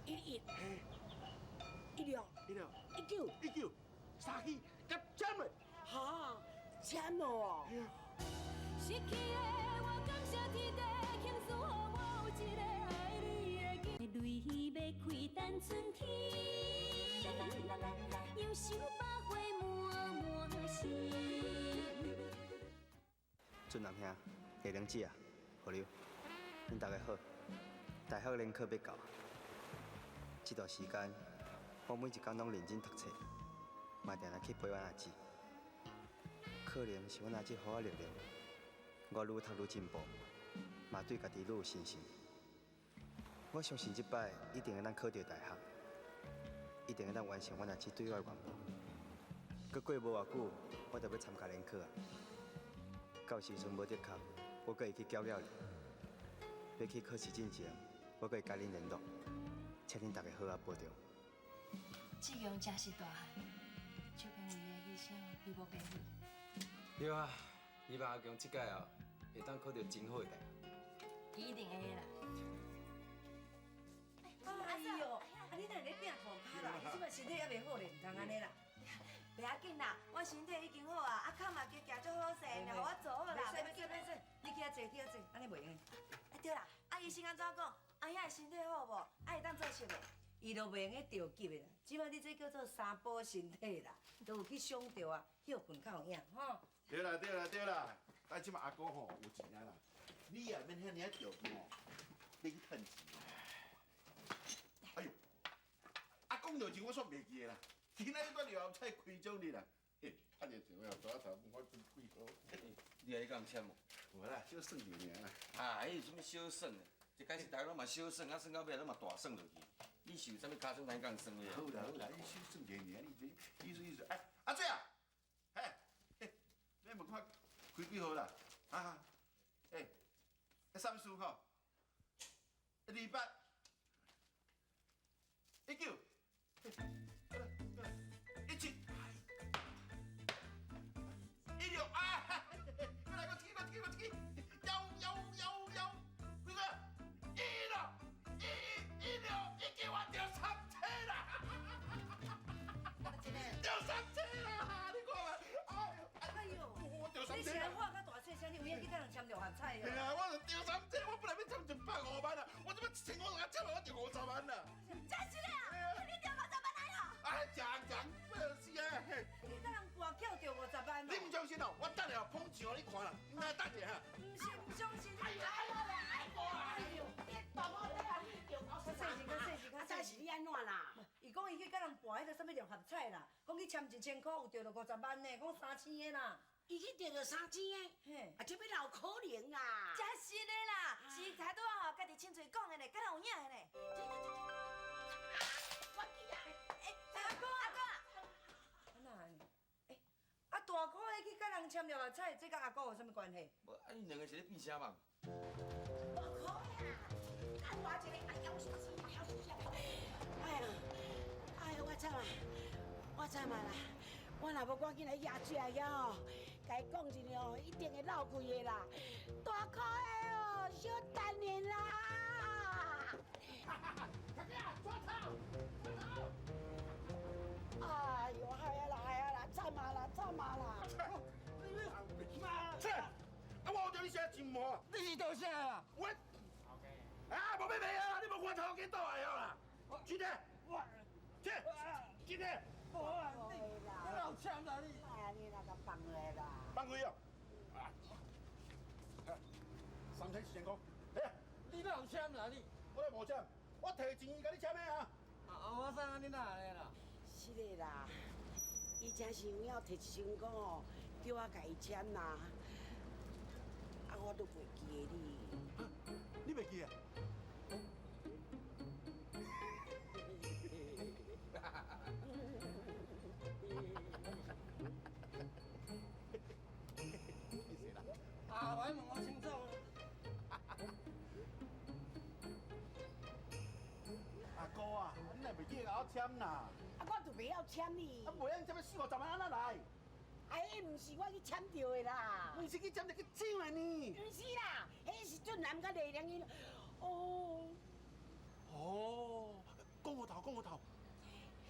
[SPEAKER 8] ？11，
[SPEAKER 9] 嘿
[SPEAKER 8] 16、
[SPEAKER 9] 16、
[SPEAKER 8] 19、
[SPEAKER 9] 19、3起夹签的。
[SPEAKER 8] 哈，签了哦。
[SPEAKER 2] 失去的我感谢天地，倾诉予我有一个爱你的泪要开等春天，忧愁百花满满心。
[SPEAKER 13] 俊男兄，下两子啊，好了，恁大家好，大学联考要到，这段时间我每一天拢认真读册，嘛定定去陪阮阿姊。可能是阮阿姊给我力量，我愈读愈进步，嘛对家己愈有信心。我相信这摆一定会当考到大学，一定会当完成阮阿姊对我的愿望。搁过无偌久，我就要参加联考啊！到时阵无得考，我阁会去搅搅你。要去考试之前，我阁会甲恁联络，请恁大家好好保重。
[SPEAKER 10] 志强真是大汉，手边为的牺牲比无便宜。
[SPEAKER 4] 对啊，希望阿强这届哦会当考到真好的大学。
[SPEAKER 10] 一定会啦。
[SPEAKER 3] 哎呦，啊你哪会咧拼拖拍啦？你即摆身体还袂好咧，唔通安尼啦。
[SPEAKER 1] 不要紧啦，我身体已经好啊，啊脚嘛加行足好势，你互我做好啦。
[SPEAKER 3] 袂使，你去遐坐，去遐坐，安尼袂用。
[SPEAKER 1] 哎对啦，啊医生安怎讲？阿兄的身体好无？啊会当做实的。
[SPEAKER 3] 伊都袂用去着急的啦，即摆你这叫做三宝身体啦，都有去上着啊，休困较有影吼。
[SPEAKER 9] 对啦对啦对啦，啊即马阿哥吼有钱啊啦，你也免遐尔着急吼，你去趁钱。哎呦，啊讲着钱我煞袂记啦，今仔日我六合彩开奖日啦，嘿，看见钱我大头我真贵哦。
[SPEAKER 6] 你还敢签无？
[SPEAKER 9] 无啦，小算一尔啦。
[SPEAKER 6] 啊，迄是什物小算的？一开始大家拢嘛小算，啊算到尾拢嘛大算落去。你是有啥物卡算难讲算的？
[SPEAKER 9] 好啦好啦，你小算一尔，你意思，哎，阿水啊，嘿，嘿，你问看开几号啦？啊，哎，3数吼，28、19、17、16啊！来个几个，有，几个？16，我掉3车啦！掉3车啦！你看嘛，
[SPEAKER 3] 哎呦，
[SPEAKER 9] 我掉3车
[SPEAKER 3] 你是来画较大细声，你有影去甲人签六合彩
[SPEAKER 9] 对啊，我就掉3车，我本来要签150万啊，我怎么1500万签落我掉50万啦？
[SPEAKER 1] 真是啊！你掉50万来哦！
[SPEAKER 9] 啊，强，不是啊！
[SPEAKER 3] 你甲人跋筊着50万
[SPEAKER 9] 你唔相信哦？我等下捧钱互你看啦，你来等者哈。
[SPEAKER 3] 唔相信？
[SPEAKER 8] 哎呦，你大哥在啊，你着搞
[SPEAKER 3] 较细时，
[SPEAKER 8] 啊，但是你安怎啦？
[SPEAKER 3] 伊讲伊去甲人跋迄个什物六合彩啦，讲去签1000块有着着50万呢，讲3千的啦。
[SPEAKER 8] 伊去着着3000个，
[SPEAKER 3] 嘿，
[SPEAKER 8] 啊，这要哪有可能啦？
[SPEAKER 1] 真是的啦，是太多啊吼，家己亲嘴讲的呢，敢有影的呢？
[SPEAKER 8] 我记啊，
[SPEAKER 1] 阿哥，
[SPEAKER 3] 安那呢？啊大块的去甲人签六合彩，这甲阿哥有啥物关系？
[SPEAKER 6] 无，啊你两个是咧比啥嘛？
[SPEAKER 8] 大块啊，干我一个，哎呀，哎呀，我惨啊啦！我若无赶紧来野食哦，甲伊讲一下哦，一定会闹开的啦。大块的哦，小等下啦。哎呦，害啊啦，惨啊啦！
[SPEAKER 9] 出来！我有叫你写真模。
[SPEAKER 7] 你是做啥啦？
[SPEAKER 9] 我啊，无要卖啊！你无看头家倒来啊啦！去的，去，去的。
[SPEAKER 7] 无啊，你老呛啦你！
[SPEAKER 8] 哎，你那个放来啦。
[SPEAKER 9] 放开哦！啊，3千4千块。哎呀，
[SPEAKER 7] 你老呛啦你！
[SPEAKER 9] 我来无签，我提钱甲你签的啊！
[SPEAKER 7] 我怎啊你哪来啦？
[SPEAKER 8] 是的啦，伊真是有影摕1千块哦，叫我甲伊签啦。啊，我都袂记得你。
[SPEAKER 9] 你袂记啊？
[SPEAKER 7] 啊，我问我清楚。
[SPEAKER 9] 阿哥啊，你若袂记甲我签啦？
[SPEAKER 8] 啊，我就袂晓签你。
[SPEAKER 9] 啊，袂晓签要40-50万安怎来？
[SPEAKER 8] 哎，迄毋是我去签到的啦。
[SPEAKER 9] 毋是去签，就去抢的呢。
[SPEAKER 8] 毋是啦，迄是俊男甲丽玲因。哦。
[SPEAKER 9] 哦，讲我头。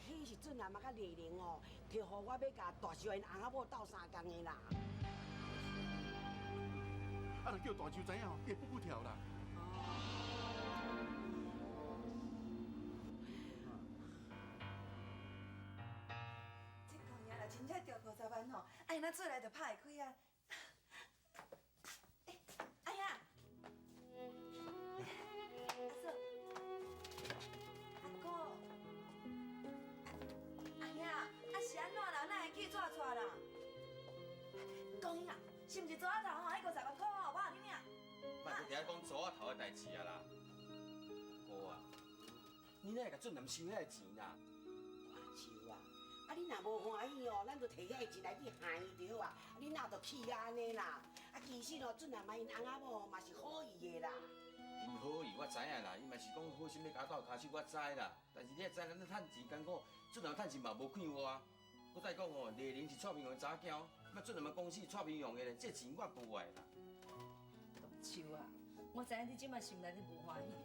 [SPEAKER 8] 迄是俊男甲丽玲哦，摕互我要甲大秀因翁仔某斗相共的啦。
[SPEAKER 9] 啊，若叫大舅知影吼，伊会不跳啦。
[SPEAKER 1] 这公爷若真正中50万吼，哎，咱做来就拍会开啊！哎呀，阿嫂，阿哥，哎呀，啊是安怎啦？哪会记错啦？公爷啊，是毋是昨仔头吼？迄50万块吼，我互你领。
[SPEAKER 6] 莫伫遐讲昨仔头的代志啊啦。哥啊，你哪会甲俊男收遐个钱啦？
[SPEAKER 8] 大舅啊，啊你若无欢喜哦，咱就摕遐个钱来去害伊就好啊。你哪着气啊安尼啦？啊其实哦，俊男嘛因翁仔某嘛是好意的啦。
[SPEAKER 6] 因好意我知影啦，伊嘛是讲好心要甲我斗骹手，我知啦。但是你也知，咱咧趁钱艰苦，俊男趁钱嘛无欠我。我再讲哦，丽玲是蔡明勇的查囝，那俊男嘛公司蔡明勇的咧，这钱我付来啦。
[SPEAKER 3] 大秋啊，我知影你即摆心内你无欢喜啦。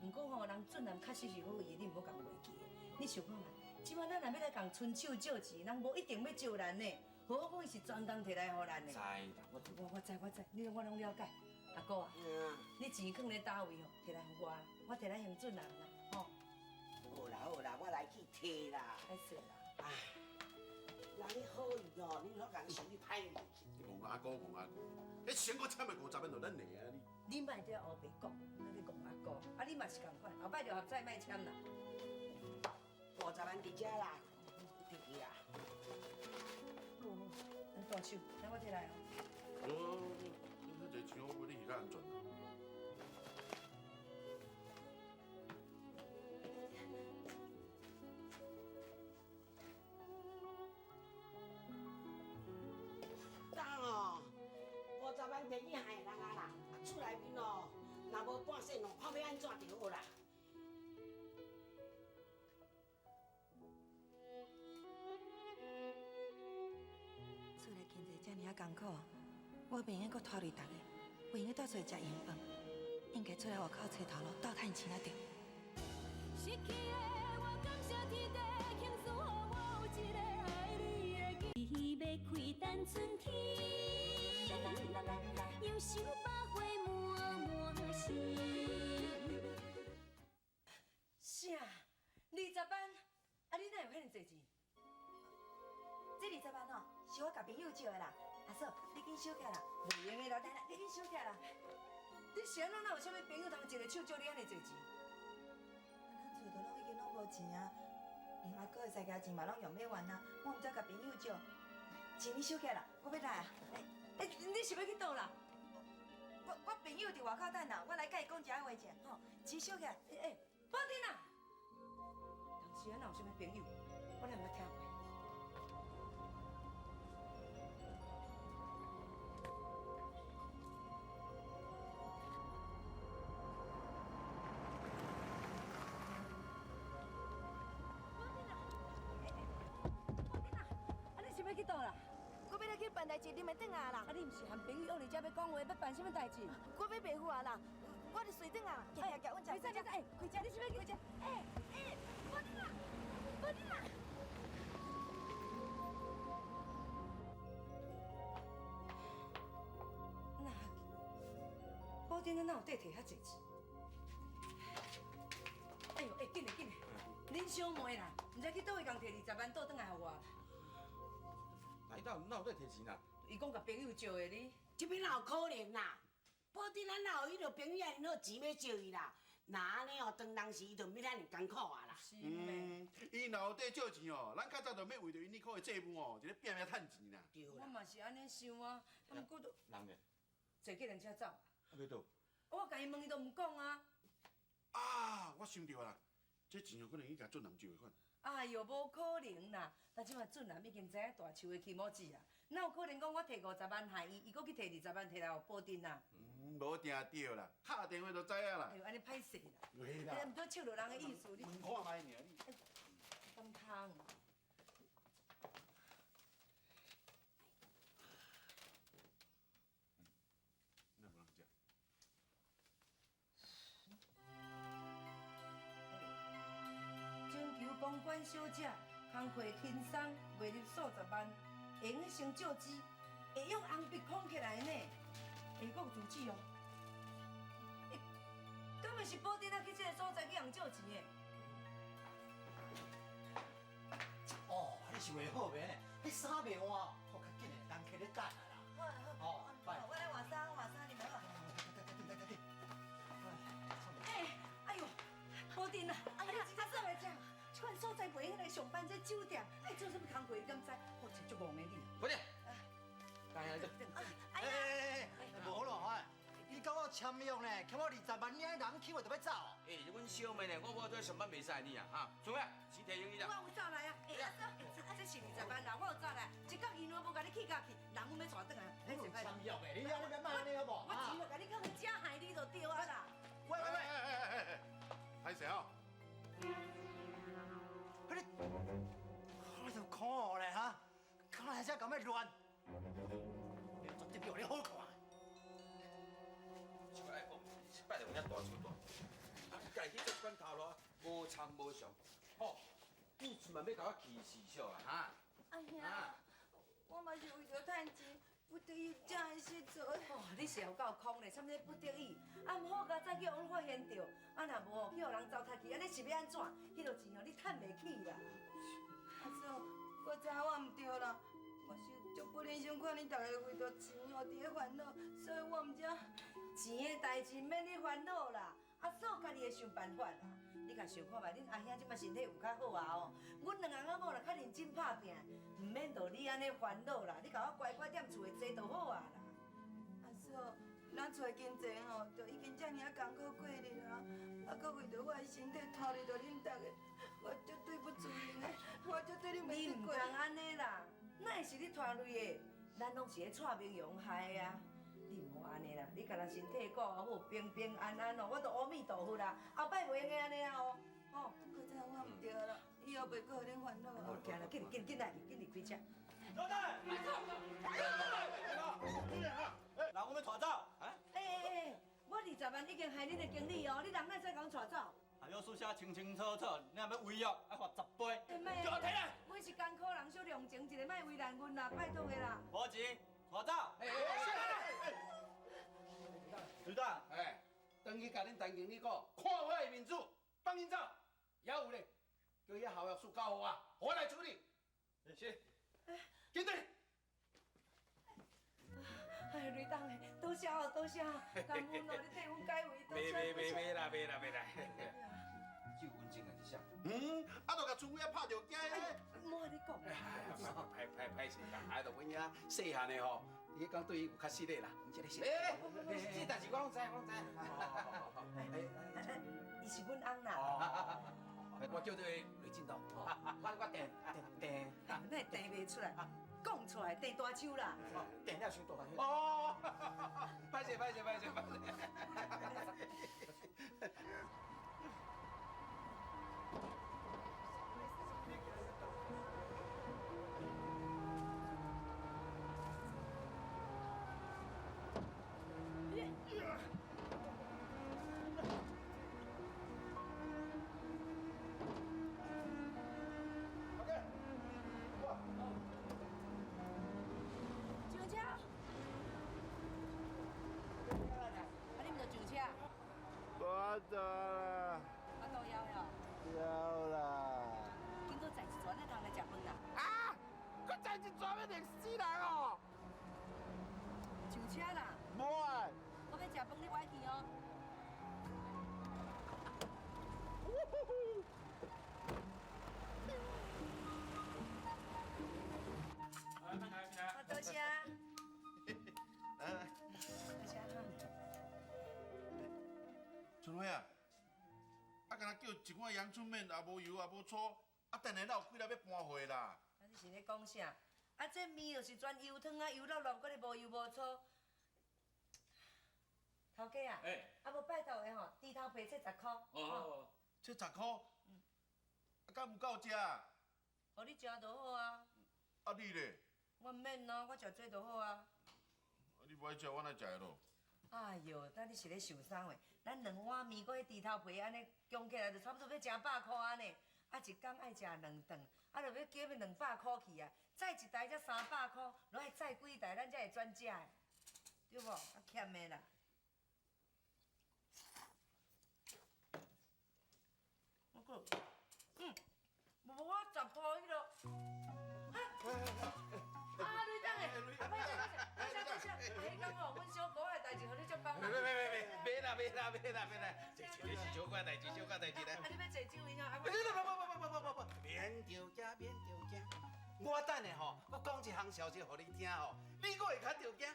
[SPEAKER 3] 毋过吼，人俊男确实是好意，你毋好共袂记的。你想看觅，即摆咱若要来共伸手借钱，人无一定要借咱呢。何况伊是专工摕来互咱的。
[SPEAKER 6] 知啦，
[SPEAKER 3] 我知，我拢了解。阿哥啊，你钱放咧倒位吼，摕来互我，我摕来向俊男啦，吼。
[SPEAKER 8] 好啦，我来去摕啦。
[SPEAKER 3] 歹势啦。
[SPEAKER 8] 唉，人你好意哦，你老共想你歹意。
[SPEAKER 9] 戆阿哥，迄先我签的50万就咱的啊你。
[SPEAKER 3] 你莫在后白讲，咱咧讲阿哥，啊你嘛是共款，后摆就合再莫签啦。
[SPEAKER 8] 50万伫遮啦，摕去啊！
[SPEAKER 3] 咱大手，等我摕来哦。
[SPEAKER 9] 你这钱我买你是较安全啊。
[SPEAKER 8] 当哦，50万摕去害人啊啦！厝内面哦，若无半仙哦，看要安怎就好啦。
[SPEAKER 1] 厝内经济遮尔啊艰苦，我袂用阁拖累大家，袂用倒出来食盐饭，应该出来外口找头路，斗趁钱才对。
[SPEAKER 2] 失去的我感谢天地，倾诉予我有一个爱你的记，要开单春天，忧愁百花满心。
[SPEAKER 3] 啥？20万？啊，你哪有遐尼侪钱？
[SPEAKER 1] 这20万吼，是我甲朋友借的啦。阿嫂，你紧收起啦，
[SPEAKER 3] 袂用的啦，
[SPEAKER 1] 来，你紧收起啦。
[SPEAKER 3] 你是安怎哪有啥物朋友通一个手借你遐尼侪钱？
[SPEAKER 1] 咱厝都拢已经拢无钱啊，连阿哥的世家钱嘛拢用不完啊，我毋才甲朋友借。钱你收起啦，我要来啊。
[SPEAKER 3] 你是要去倒啦？
[SPEAKER 1] 我朋友伫外口等啦，我来甲伊讲一下话者，吼，钱收起来。
[SPEAKER 3] 保定啊！当时啊，哪有啥物朋友？我来毋捌听过。 要去倒啦？
[SPEAKER 1] 我要来去办代志，你咪转啊啦！
[SPEAKER 3] 啊，你毋是含朋友约你遮要讲话，要办什么代志？
[SPEAKER 1] 我要陪父啊啦，我就随转啊！行，阮
[SPEAKER 3] 开车，开车，开车，你是要开车？
[SPEAKER 1] 保定啊，保定啊！
[SPEAKER 3] 店咱哪有得摕遐济钱？哎呦，紧嘞紧嘞，恁小妹啦，毋知去倒位共摕20万倒转来互我。
[SPEAKER 6] 哪有在摕钱啊？
[SPEAKER 3] 伊讲甲朋友借的你。
[SPEAKER 8] 这边哪有可能啦？保定咱哪有迄个朋友遐尼好钱要借伊啦？那安尼哦，当当时伊就免遐尼艰苦啊啦。
[SPEAKER 3] 是咩？
[SPEAKER 9] 伊若有得借钱哦，咱较早就要为着因尼块的债务哦，就咧拼命趁钱啦。
[SPEAKER 8] 对
[SPEAKER 3] 我嘛是安尼想啊，啊，毋过都
[SPEAKER 6] 人呢？
[SPEAKER 3] 坐计程车走。
[SPEAKER 6] 要倒？
[SPEAKER 3] 我甲伊问伊都毋讲啊。
[SPEAKER 9] 啊，我想到啦，这钱哦可能伊甲俊男借的款。
[SPEAKER 3] 哎呦，无可能啦！但即马俊男已经知影大树的起毛子啊，哪有可能讲我摕50万害伊，伊搁去摕20万摕来互保定啊？
[SPEAKER 9] 无定对啦，敲电话就知影啦
[SPEAKER 3] 哎。呦，安尼歹势啦！
[SPEAKER 9] 袂
[SPEAKER 3] 哎，毋对笑着人的意思，你
[SPEAKER 9] 问看卖尔你。
[SPEAKER 3] 敢通？
[SPEAKER 9] 那无人食。
[SPEAKER 3] 征求公关小姐，工课轻松，月入数十万，会用成借资，会用红笔框起来呢，会讲主旨哦。根本是保定仔去这个所在去用借钱的。
[SPEAKER 14] 哦，你是话好袂呢？你衫袂换，好较紧的，人客咧等啊啦。
[SPEAKER 1] 好啊好。
[SPEAKER 14] 哦，拜。
[SPEAKER 1] 我来换衫，你们好。
[SPEAKER 3] 哎呦，保定啊！哎呀，阿嫂来这，这款所在袂用来上班，这酒店，爱做什么工课你敢知？我真足戆的你。
[SPEAKER 6] 快点！干啥子？
[SPEAKER 14] 无好咯，哎，你甲我签约呢，欠我20万，你安人欠我就要走。
[SPEAKER 6] 哎，阮小妹呢，我无在上班袂使你啊，哈，做咩？先提醒你啦。
[SPEAKER 3] 我有走来啊！哎，阿嫂，这是20万啦，我有走来，一角银行无甲你起价去，人阮要带转来，你先
[SPEAKER 14] 签约的，你安尼干嘛安尼好无？
[SPEAKER 3] 我钱就甲你放去遮害你就对啊啦。
[SPEAKER 14] 喂，
[SPEAKER 9] 歹势哦。
[SPEAKER 14] 我就看我咧哈，看来遮咁要乱，你绝对比我你好看。
[SPEAKER 6] 像爱讲，失败就有影大手大，啊，家己这款头路无参无详，吼，你千万要甲我气死笑啊，哈！
[SPEAKER 1] 哎呀，我嘛是为着趁钱，不得已才会去做。
[SPEAKER 3] 哦，你是有够空嘞，啥物不得已，啊毋好甲早去阮发现着，啊若无去互人糟蹋去，安尼是要安怎？迄落钱哦，你趁袂起啦。
[SPEAKER 1] 阿嫂，我知我毋对啦，我是足不忍心看你逐个为着钱哦伫咧烦恼，所以我毋才。
[SPEAKER 3] 钱的代志免你烦恼啦，阿嫂家己会想办法啦。你甲想看觅，恁阿兄即摆身体有较好啊哦，阮两个阿某若较认真拍拼，毋免着你安尼烦恼啦。你甲我乖乖踮厝的坐就好啊啦。
[SPEAKER 1] 阿嫂，咱找经济吼，就已经遮尔啊艰苦过日啊，啊，搁为着我的身体拖累着恁逐个，我足对不住恁的，我足对恁袂
[SPEAKER 3] 你毋
[SPEAKER 1] 得过。
[SPEAKER 3] 通安尼啦，哪会是你拖累的？咱拢是咧带命用害的啊。你毋好安尼啦，你家己身体顾好，平平安安哦，我就阿弥陀佛啦，后摆袂用个安尼啊哦，吼。
[SPEAKER 1] 我知我毋对啦，以后袂搁互恁烦恼
[SPEAKER 3] 好，
[SPEAKER 1] 啊。
[SPEAKER 3] 行啦，紧来，紧离开车。
[SPEAKER 7] 老大，人我要带走，啊？
[SPEAKER 3] 我20万已经害恁的经理哦，你人哪再甲阮带走？
[SPEAKER 7] 还要书写清清楚楚，你若要违约，要罚10杯。
[SPEAKER 3] 哎
[SPEAKER 7] 叫我提来。
[SPEAKER 3] 我是艰苦人，小良情一个，莫为难阮啦，拜托的啦。
[SPEAKER 7] 无钱，带走。队长，
[SPEAKER 12] 等去甲恁陈经理讲，看我的面子，放恁走。也有咧，叫遐校药书交互我来处理。
[SPEAKER 7] 是。
[SPEAKER 12] 紧对。
[SPEAKER 3] 哎，瑞东的，多谢哦，多谢哦，感恩哦，你替阮解围，多谢。
[SPEAKER 6] 袂啦，就阮真个是啥？
[SPEAKER 9] 啊，就甲厝尾啊拍着惊诶。
[SPEAKER 3] 莫安尼讲。
[SPEAKER 12] 歹势啦，啊，就阮遐细汉的吼，你讲对伊有较失礼啦，毋这个是。
[SPEAKER 6] 这代志我拢知，我拢知。
[SPEAKER 3] 伊是阮翁啦。
[SPEAKER 12] 我叫做雷进道，
[SPEAKER 6] 我订。
[SPEAKER 3] 哪会订袂出来？讲出来，订大手啦。
[SPEAKER 6] 订了伤大个。
[SPEAKER 12] 哦，歹势。
[SPEAKER 3] 舅舅。
[SPEAKER 9] 春花啊，啊，敢若叫一碗阳春面，也无油也无醋，啊，等下哪有几粒要搬回啦？
[SPEAKER 3] 啊，你是咧讲啥？啊，这面就是全油汤啊，油落落，搁咧无油无醋。头家啊，啊无拜托的吼，猪头皮切10块。
[SPEAKER 11] 哦，
[SPEAKER 9] 这10块，啊，敢有够食？啊，
[SPEAKER 3] 互你食就好啊。
[SPEAKER 9] 你咧？
[SPEAKER 3] 我毋免咯，我食做就好啊。
[SPEAKER 9] 你不爱食，我哪食的咯？
[SPEAKER 3] 哎哟，那你是咧受伤的？咱2碗面，搁迄猪头皮安尼加起来，就差不多要成100块安尼。啊，一工爱食2顿，啊，就要加要200块去啊。再一台才300块，落来再几台，咱才会转食的，对无？啊，欠的啦。我讲，无我10块迄落。啊，你等下，啊，歹势，迄讲吼，阮小姑的代志，互你足帮忙。
[SPEAKER 12] 别啦，这是小可代志咧。
[SPEAKER 3] 啊，你要坐酒以后，啊，
[SPEAKER 12] 不，免着惊。我等下吼，我讲一项消息互你听吼，你搁会较着惊。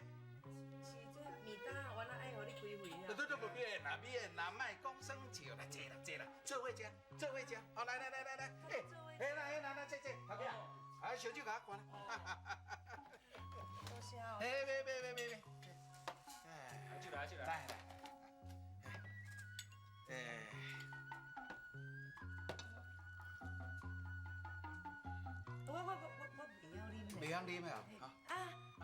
[SPEAKER 3] 是这面单，我哪爱互你开会啊？
[SPEAKER 12] 不免啦，莫讲耍笑啦，坐啦，做伙食，好来，嘿啦，坐，头家，啊，烧酒甲我灌啦。
[SPEAKER 3] 多谢哦。
[SPEAKER 12] 别，
[SPEAKER 11] 来，
[SPEAKER 12] 来，
[SPEAKER 3] 我袂晓啉
[SPEAKER 12] 袂晓啉啊？
[SPEAKER 3] 啊，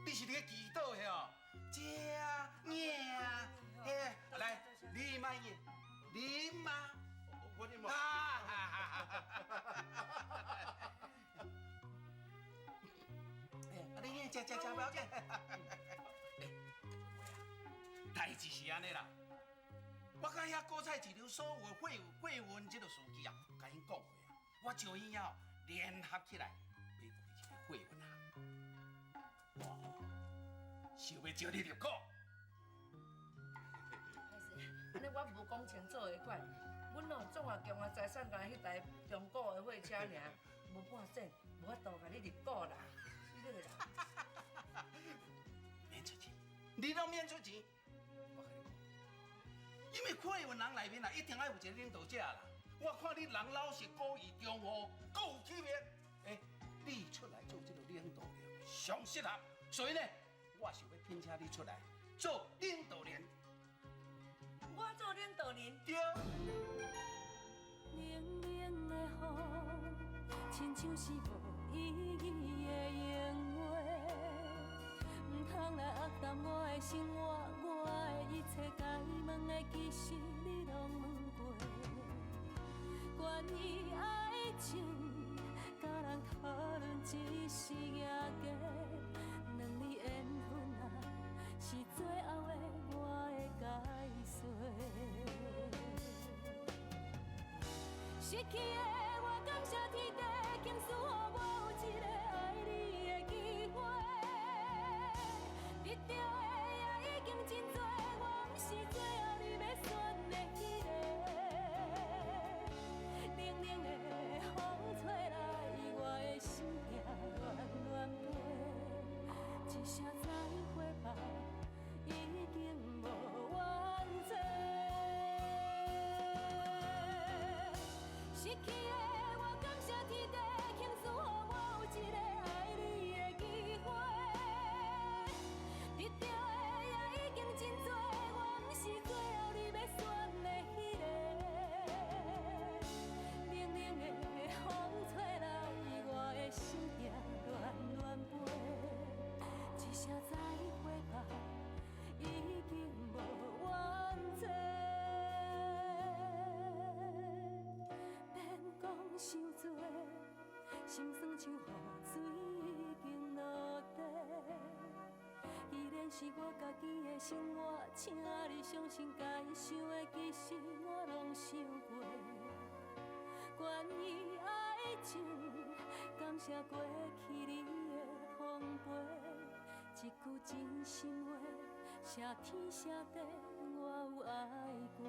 [SPEAKER 12] 你是咧祈祷的哦？这来，你慢饮，啉嘛。
[SPEAKER 9] 我啉嘛。
[SPEAKER 12] 你食不要紧。代志是安尼啦，我甲遐果菜市场所有的废文这个司机啊，甲因讲过啊，我招因哦联合起来，要开一个废文行。哇，想要招你入股。
[SPEAKER 3] 安尼我无讲清楚的款，阮哦总也共我财产甲迄台中古的货车尔，无半仙，无法度甲你入股啦，你这个啦。
[SPEAKER 12] 免出钱，你拢免出钱。我甲你讲，因为快运人内面啊，一定要有一个领导者啦。我看你人老实、故意、忠厚、够有气面，你出来做这个领导人，上适合。所以呢，我想要聘请你出来做领导人。
[SPEAKER 3] 我做领导人。
[SPEAKER 12] 对。
[SPEAKER 2] 冷冷的雨，亲像是无意义的闲话，唔通来压淡我的生活，我的一切该问的，其实你拢问过。关于爱情，甲人讨论只是野价，两字缘分啊，是最后的我的解释。失去的我感谢天地，倾诉予我有一个爱你的机会。得到的也已经真多，我不是最后你要选的迄个。冷冷的风吹来，我的心也乱飞，一声再会吧，已经无缘做。失去的我感谢天地，倾诉予我有一个爱你的机会。得到的也已经真多，我不是最后你要选的迄个。冷冷的风吹来，我的心也乱飞，一声再会吧，已经无缘做。伤多，心酸像雨水已经落地。依然是我家己的生活，请你相信，该想的其实我拢想过。关于爱情，感谢过去你的奉陪，一句真心话，谢天谢地我有爱过。